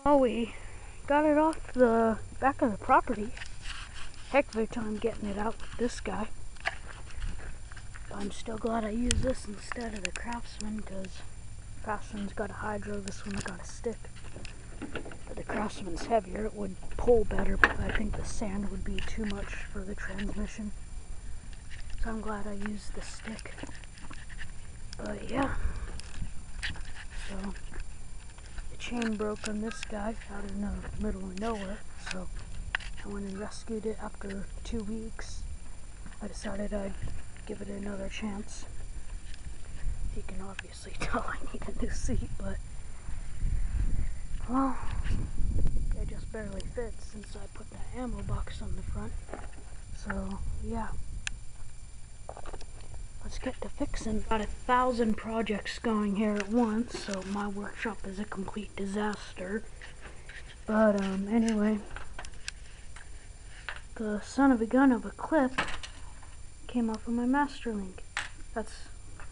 Oh, we got it off the back of the property. Heck of a time getting it out with this guy. But I'm still glad I used this instead of the Craftsman, because Craftsman's got a hydro, this one's got a stick. But the Craftsman's heavier, it would pull better, but I think the sand would be too much for the transmission. So I'm glad I used the stick. But yeah. So the chain broke on this guy out in the middle of nowhere, so I went and rescued it after 2 weeks. I decided I'd give it another chance. You can obviously tell I need a new seat, but well, it just barely fits since I put that ammo box on the front. So yeah, let's get to fixing. Got 1,000 projects going here at once, so my workshop is a complete disaster. But anyway, the son of a gun of a clip came off of my Masterlink. That's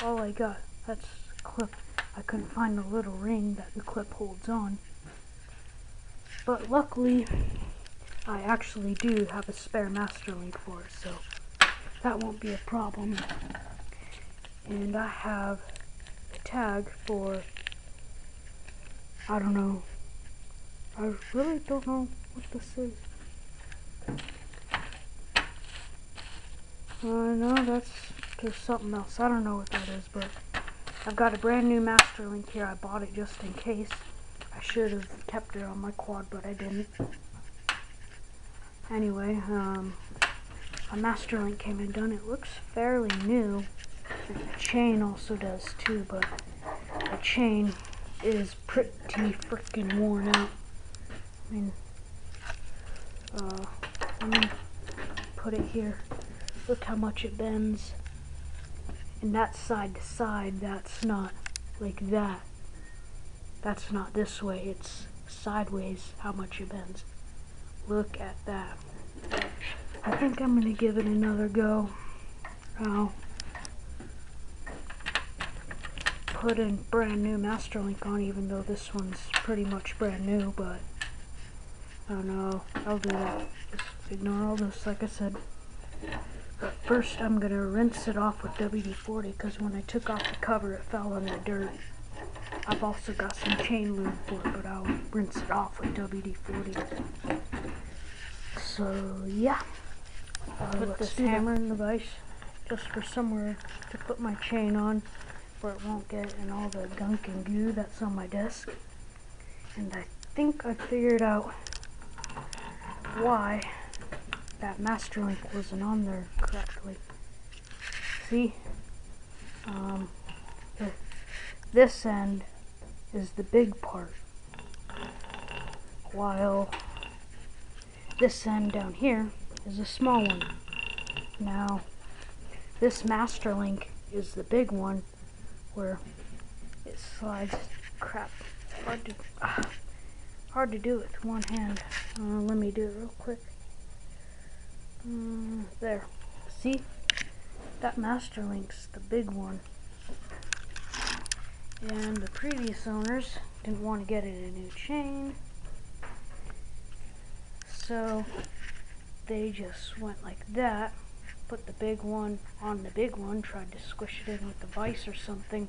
all I got. That's a clip. I couldn't find the little ring that the clip holds on. But luckily, I actually do have a spare Masterlink for it, so that won't be a problem. And I have a tag for, I don't know. I really don't know what this is. No, that's just something else. I don't know what that is, but I've got a brand new Masterlink here. I bought it just in case. I should have kept it on my quad, but I didn't. Anyway, a Masterlink came and done. It looks fairly new. And the chain also does too, but the chain is pretty freaking worn out. I mean, let me put it here. Look how much it bends. And that's side to side. That's not like that. That's not this way. It's sideways how much it bends. Look at that. I think I'm going to give it another go. I'll put a brand new Masterlink on, even though this one's pretty much brand new, but I don't know. I'll do that. Just ignore all this, like I said. But first I'm going to rinse it off with WD-40, because when I took off the cover it fell in the dirt. I've also got some chain lube for it, but I'll rinse it off with WD-40. So yeah, I'll put this hammer in the vise just for somewhere to put my chain on, where it won't get in all the gunk and goo that's on my desk. And I think I figured out why that Masterlink wasn't on there correctly. See, this end is the big part, while this end down here is a small one. Now, this Masterlink is the big one, where it slides. Crap, hard to do with one hand. Let me do it real quick. There. See? That Masterlink's the big one. And the previous owners didn't want to get it a new chain, so they just went like that, put the big one on the big one, tried to squish it in with the vise or something,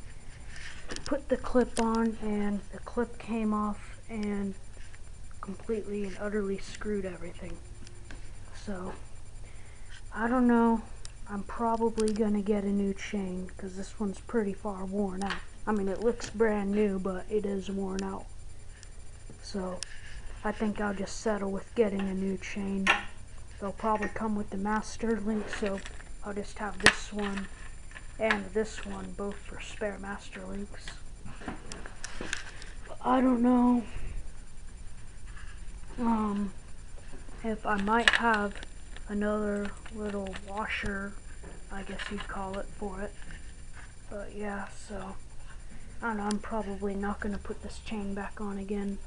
put the clip on, and the clip came off and completely and utterly screwed everything. So I don't know. I'm probably gonna get a new chain, because this one's pretty far worn out. I mean, it looks brand new, but it is worn out. So I think I'll just settle with getting a new chain. They'll probably come with the Masterlink, so I'll just have this one and this one both for spare Masterlinks. But I don't know if I might have another little washer, I guess you'd call it, for it. But yeah, so I don't know, I'm probably not going to put this chain back on again,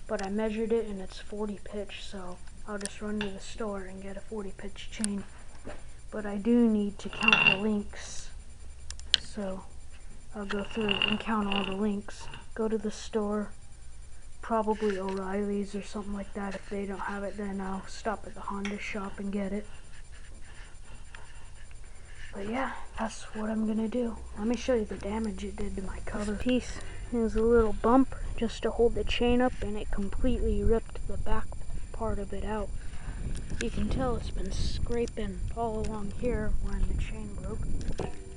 but I measured it and it's 40 pitch, so I'll just run to the store and get a 40 pitch chain. But I do need to count the links, so I'll go through and count all the links, go to the store, probably O'Reilly's or something like that. If they don't have it, then I'll stop at the Honda shop and get it. But yeah, that's what I'm gonna do. Let me show you the damage it did to my cover. This piece is a little bump just to hold the chain up, and it completely ripped the back part of it out. You can tell it's been scraping all along here when the chain broke.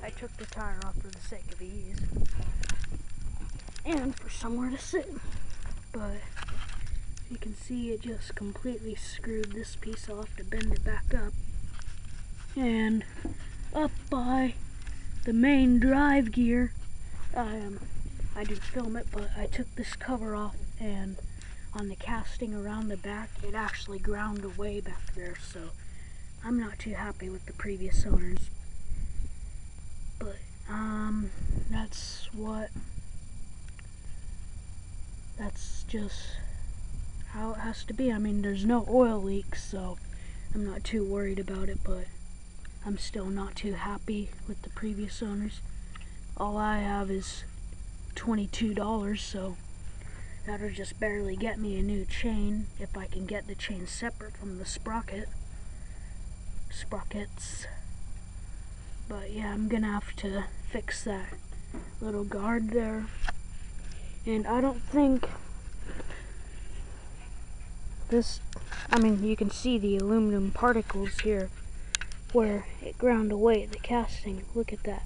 I took the tire off for the sake of ease and for somewhere to sit. But you can see it just completely screwed this piece off to bend it back up. And up by the main drive gear, I didn't film it, but I took this cover off, and on the casting around the back, it actually ground away back there, so I'm not too happy with the previous owners. But that's just how it has to be. I mean, there's no oil leaks, so I'm not too worried about it, but I'm still not too happy with the previous owners. All I have is $22, so that'll just barely get me a new chain if I can get the chain separate from the sprockets. But yeah, I'm gonna have to fix that little guard there. And I don't think this, I mean, you can see the aluminum particles here where it ground away at the casting. Look at that.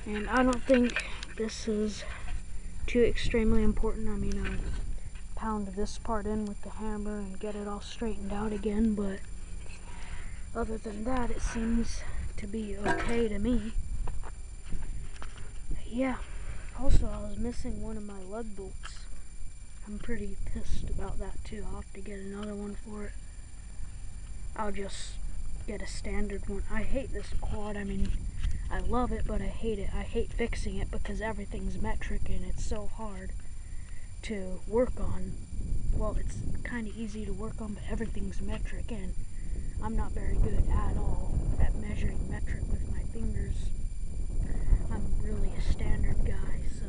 And I don't think this is too extremely important. I mean, I pound this part in with the hammer and get it all straightened out again, but other than that, it seems to be okay to me. Yeah, also I was missing one of my lug bolts. I'm pretty pissed about that too. I'll have to get another one for it. I'll just get a standard one. I hate this quad. I mean, I love it, but I hate it. I hate fixing it because everything's metric and it's so hard to work on. Well, it's kind of easy to work on, but everything's metric, and I'm not very good at all at measuring metric with my fingers. I'm really a standard guy, so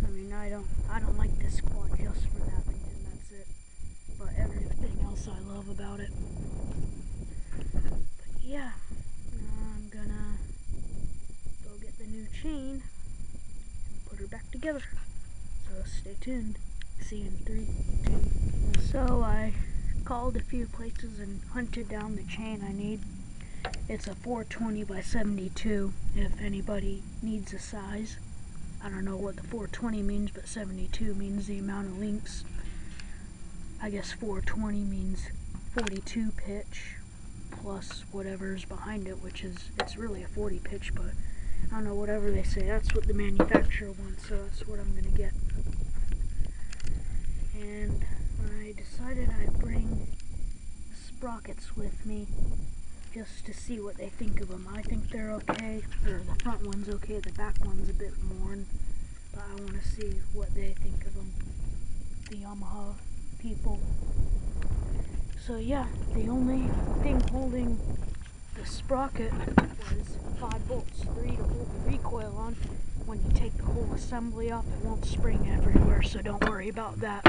I mean, I don't like this quad just for that reason. That's it. But everything else I love about it. But yeah, I'm gonna go get the new chain and put her back together. So stay tuned. See you in 3, 2, 1. So I called a few places and hunted down the chain I need. It's a 420 by 72 if anybody needs a size. I don't know what the 420 means, but 72 means the amount of links. I guess 420 means 42 pitch plus whatever's behind it, which is, it's really a 40 pitch, but I don't know, whatever they say, that's what the manufacturer wants, so that's what I'm gonna get. And I decided I'd bring sprockets with me just to see what they think of them. I think they're okay, or the front one's okay, the back one's a bit worn, but I want to see what they think of them, the Yamaha people. So yeah, the only thing holding the sprocket was 5 bolts, 3 to hold the recoil on. When you take the whole assembly off, it won't spring everywhere, so don't worry about that.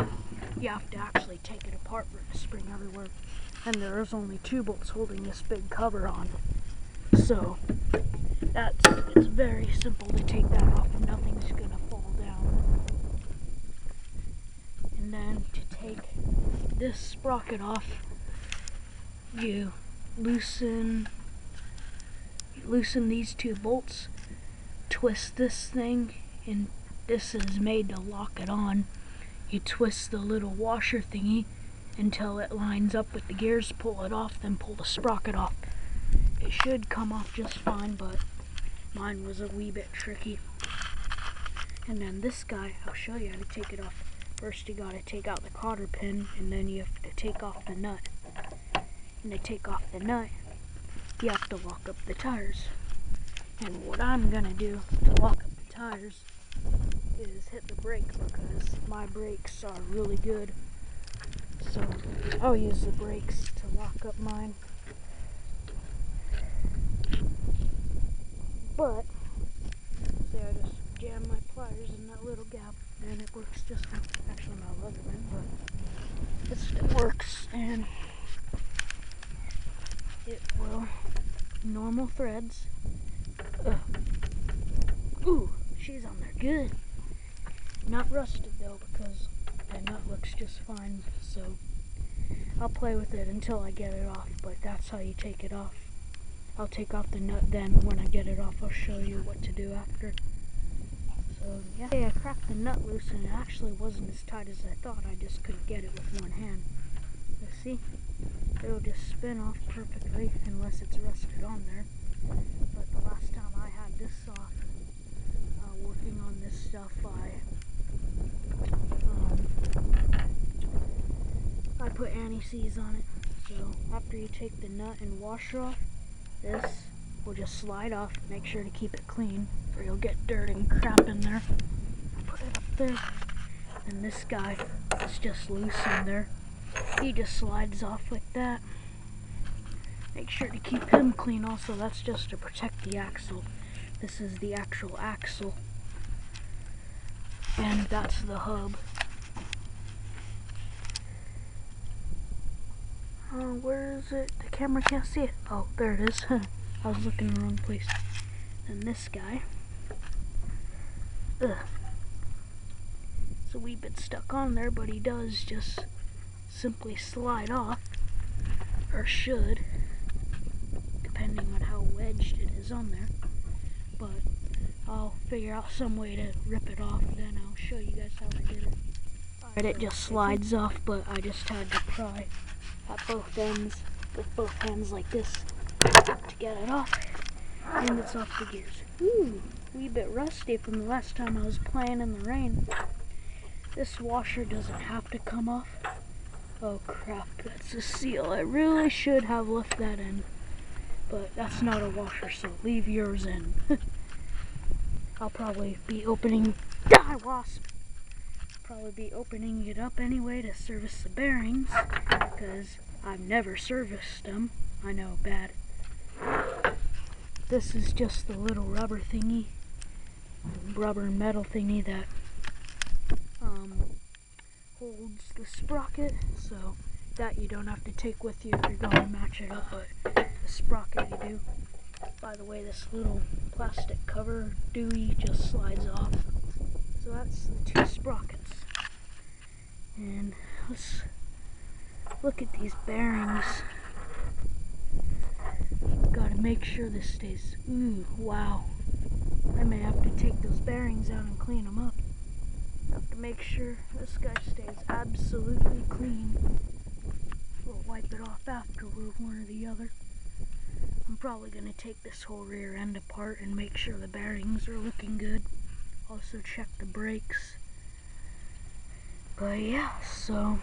You have to actually take it apart for it to spring everywhere. And there is only 2 bolts holding this big cover on. So it's very simple to take that off and nothing's gonna fall down. And then to take this sprocket off, you loosen these 2 bolts, twist this thing, and this is made to lock it on. You twist the little washer thingy until it lines up with the gears, pull it off, then pull the sprocket off. It should come off just fine, but mine was a wee bit tricky. And then this guy, I'll show you how to take it off. First you gotta take out the cotter pin, and then you have to take off the nut. And to take off the nut, you have to lock up the tires. And what I'm gonna do to lock up the tires is hit the brake, because my brakes are really good. So I'll use the brakes to lock up mine. But see, I just jammed my pliers in that little gap, and it works just fine. Actually not Leatherman, but it still works, and it will normal threads. Ooh, she's on there good. Not rusted though, because that nut looks just fine, so I'll play with it until I get it off, but that's how you take it off. I'll take off the nut then. When I get it off, I'll show you what to do after. So yeah, I cracked the nut loose and it actually wasn't as tight as I thought. I just couldn't get it with one hand. You see, it'll just spin off perfectly unless it's rusted on there. But the last time I had this off, working on this stuff, I put anti-seize on it. So after you take the nut and washer off, this will just slide off. Make sure to keep it clean or you'll get dirt and crap in there. Put it up there. And this guy is just loose in there. He just slides off like that. Make sure to keep him clean also. That's just to protect the axle. This is the actual axle. And that's the hub. Where is it? The camera can't see it. Oh, there it is. I was looking in the wrong place. And this guy. It's a wee bit stuck on there, but he does just simply slide off. Or should. Depending on how wedged it is on there. But I'll figure out some way to rip it off, then I'll show you guys how I did it. Alright, it just slides off, but I just had to pry at both ends with both hands like this to get it off. And it's off the gears. Ooh, wee bit rusty from the last time I was playing in the rain. This washer doesn't have to come off. Oh crap, that's a seal. I really should have left that in. But that's not a washer, so leave yours in. I'll probably be opening, die wasp! Probably be opening it up anyway to service the bearings, because I've never serviced them. I know, bad. This is just the little rubber thingy, rubber and metal thingy that holds the sprocket, so that you don't have to take with you if you're going to match it up, but the sprocket you do. By the way, this little plastic cover dewey just slides off. So that's the two sprockets. And let's look at these bearings. Gotta make sure this stays. Ooh, wow. I may have to take those bearings out and clean them up. Have to make sure this guy stays absolutely clean. We'll wipe it off afterward, one or the other. I'm probably going to take this whole rear end apart and make sure the bearings are looking good. Also check the brakes. But yeah, so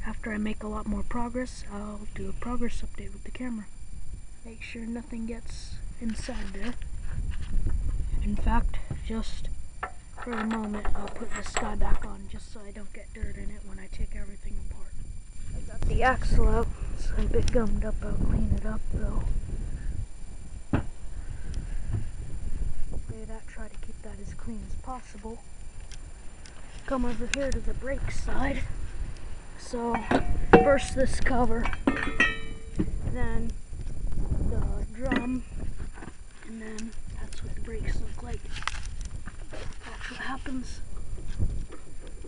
after I make a lot more progress, I'll do a progress update with the camera. Make sure nothing gets inside there. In fact, just for a moment, I'll put this guy back on just so I don't get dirt in it when I take everything apart. I got the axle out. It's a bit gummed up. I'll clean it up though. Try to keep that as clean as possible. Come over here to the brake side. So first this cover, then the drum, and then that's what the brakes look like. That's what happens.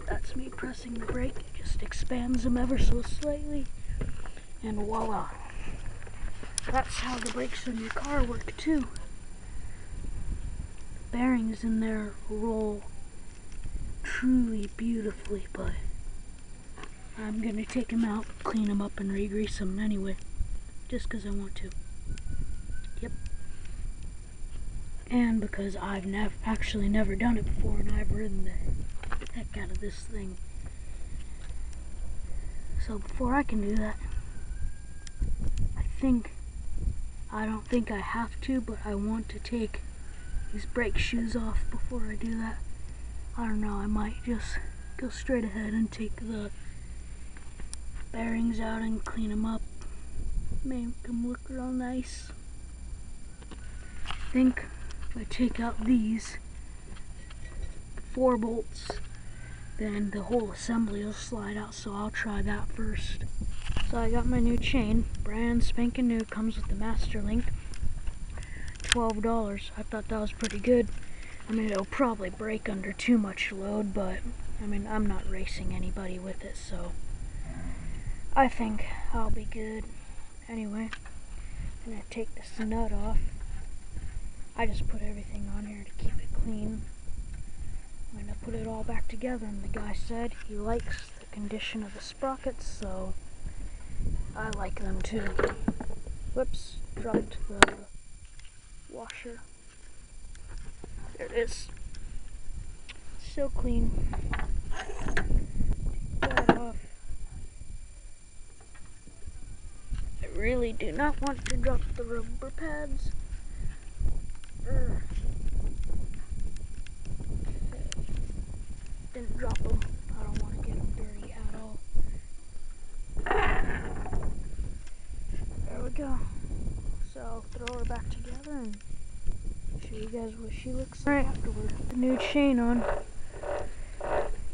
That's me pressing the brake. It just expands them ever so slightly, and voila. That's how the brakes on your car work too. Bearings in there roll truly beautifully, but I'm gonna take them out, clean them up, and re-grease them anyway, just because I want to. Yep. And because I've actually never done it before, and I've ridden the heck out of this thing. So before I can do that, I don't think I have to, but I want to take these brake shoes off before I do that. I don't know, I might just go straight ahead and take the bearings out and clean them up. Make them look real nice. I think if I take out these 4 bolts then the whole assembly will slide out, so I'll try that first. So I got my new chain, brand spanking new, comes with the master link, $12. I thought that was pretty good. I mean, it'll probably break under too much load, but I mean, I'm not racing anybody with it, so I think I'll be good. Anyway, I'm gonna take this nut off. I just put everything on here to keep it clean. I'm gonna put it all back together, and the guy said he likes the condition of the sprockets, so I like them too. Whoops, dropped the washer. There it is. So clean. Take that off. I really do not want to drop the rubber pads. Okay. Didn't drop them. I don't want to get them dirty at all. There we go. So I'll throw her back together and show you guys what she looks like afterward. The new chain on.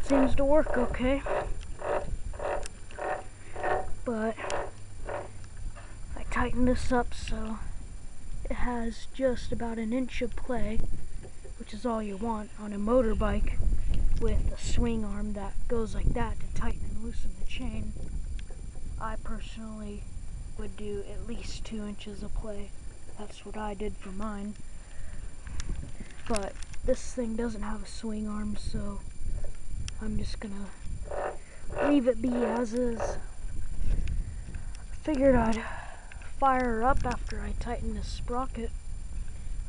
Seems to work okay. But I tightened this up so it has just about an inch of play, which is all you want on a motorbike with a swing arm that goes like that to tighten and loosen the chain. I personally would do at least 2 inches of play. That's what I did for mine. But this thing doesn't have a swing arm, so I'm just gonna leave it be as is. Figured I'd fire her up after I tighten this sprocket.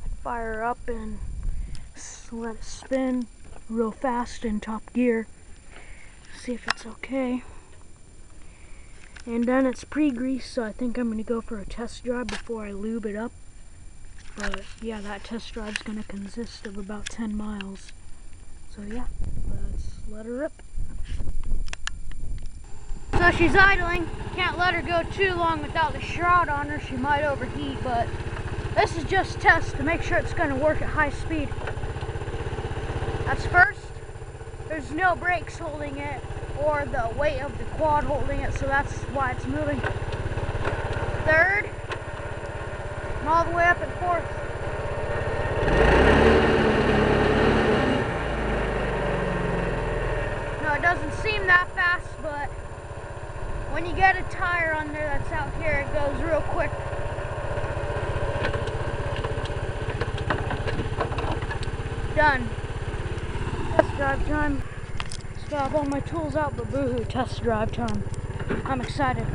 I'd fire her up and let it spin real fast in top gear. See if it's okay. And then it's pre-greased, so I think I'm going to go for a test drive before I lube it up. But yeah, that test drive's going to consist of about 10 miles. So yeah, let's let her rip. So she's idling. Can't let her go too long without the shroud on her. She might overheat, but this is just test to make sure it's going to work at high speed. That's first. There's no brakes holding it or the weight of the quad holding it, so that's why it's moving. Third, and all the way up and fourth. No, it doesn't seem that fast, but when you get a tire on there that's out here, it goes real quick. Done. Test drive time. Still have all my tools out, but boohoo, test drive time. I'm excited.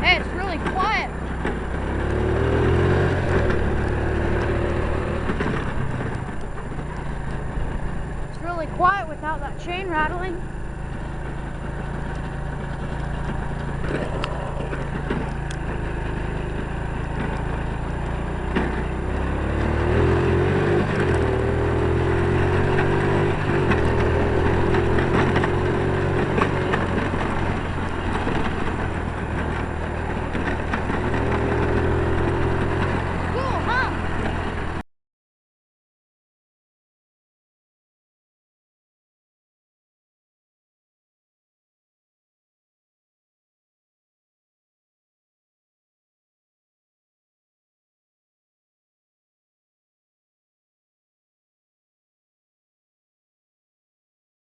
Hey, it's really quiet. It's really quiet without that chain rattling.